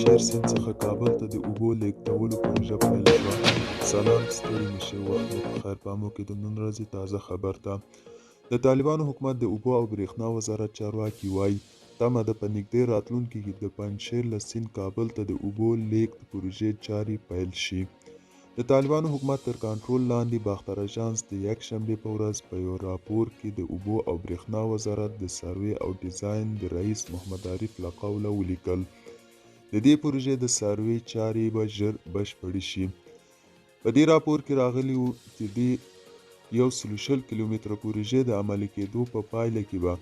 پنجشیر سیند څخه کابل ته د اوبو لیږدولو پروژه پیل شوه. سلام، ستړي مشئ، وخت مو په خیر. په مو کې د نن ورځې تازه خبر ته. د طالبانو حکومت د اوبو او برېښنا وزارت چارواکي وایي تمه ده په نږدې راتلونکي کې د پنجشیر له سیند کابل ته د اوبو لیږد پروژې چارې پیل شي. د طالبانو حکومت تر کنټرول لاندې باختر اژانس د یکشنبې په ورځ په یو راپور کې د اوبو او برېښنا وزارت د سروې او ډیزاین د رئیس محمد عارف له قوله ولیکل د دې پروژې د سروې چارې به ژر بشپړې شي. په دې راپور کې راغلي وو چې د 120 کیلومتره پروژې د عملي کېدو په پایله کې به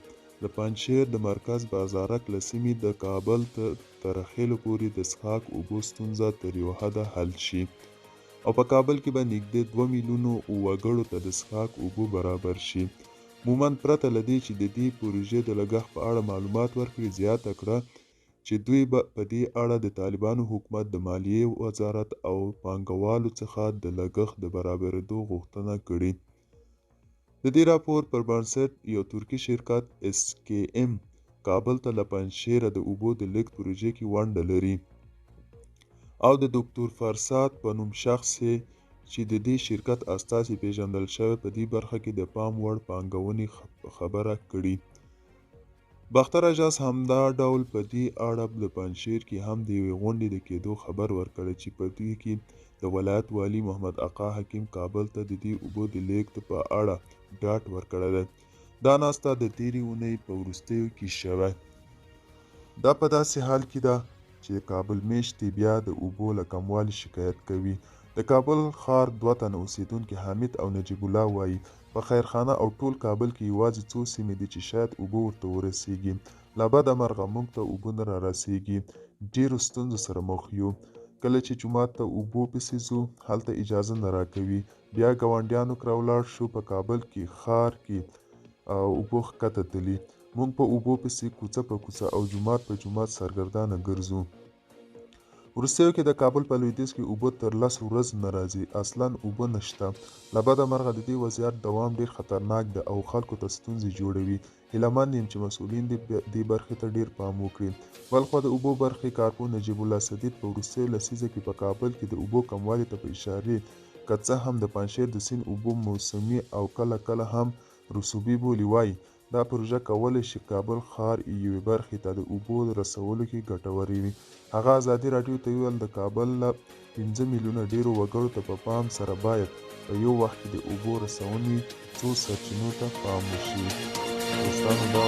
د پنجشیر د مرکز بازارک له سیمې د کابل تر خیلو پورې د څښاک اوبو ستونزه تر یو حده حل شي او په کابل کې به نږدې 2 میلیونو وګړو ته د څښاک اوبو برابر شي. عموماً پرته له دې چې د دې پروژې د لګښت په اړه معلومات ورکړي، زیاته کړه چې دوی به په دې اړه د طالبانو حکومت د مالیې وزارت او پانګوالو څخه د لګښت د برابرېدو غوښتنه کړې. د دې راپور پر بنسټ یو ترکي شرکت SKM کابل ته له پنجشیره د اوبو د لیږد پروژې کې ونډه لري او د دکتور فرساد په نوم شخص چې د دې شرکت استازي پیژندل شوی په دې برخه کې د پام وړ پانګونې خبره کړې. باختر اژانس همدا ډول په دې اړه د پنجشیر کې هم د یوې غونډې د کېدو خبر ورکړی چې په دې کې د ولایت والي محمد اقا حکیم کابل ته د دې اوبو د لیږد په اړه ډاډ ورکړی دی. دا ناسته د تېرې اونۍ په وروستیو کې شوی. دا په داسې حال کې ده چې د کابل میشتې بیا د اوبو له کموالي شکایت کوي. د کابل ښار 2 تنه اوسیدونکي حامد او نجیب الله وایي په خیرخانه او ټول کابل کې یوازې څو سیمې دي چې شاید اوبه ورته ورسیږي. له بده مرغه موږ ته اوبه نه رارسیږي. ډېرو ستونزو سره مخ یو. کله چې جومات ته اوبو پسې ځو هلته اجازه نه راکوي. بیا ګاونډیانو کره ولاړ شو په کابل کې ښار کې اوبو ښکته تلي. موږ په اوبو پسې کوڅه په کوڅه او جومات په جومات سرګردانه ګرځو. وروستیو کې د کابل په لویدیځ کې اوبه تر 10 ورځې نه راځي. اصلاً اوبه نشته. له بده مرغه د دې وضعیت دوام ډېر خطرناک ده او خلکو ته ستونزې جوړوي. هیله مند یم چې مسؤلین دې برخې ته ډېر پام وکړي. بلخوا د اوبو برخې کارپوه نجیب الله صدیق په وروستیو لسیزه کې په کابل کې د اوبو کموالي ته په اشارې که څه هم د پنجشیر د سیند اوبه موسمي او کله کله هم رسوبي بولي، وایي دا پروژه کولی شي کابل ښار یوې برخې ته د اوبو رسولو کې ګټورې وي. هغه ازادي راډیو ته وویل د کابل له 5 میلیونه ډېرو وګړو ته په پام سره باید په یو وخت کې د اوبو رسونې څو سرچینو ته پام وشي. دوستانو دا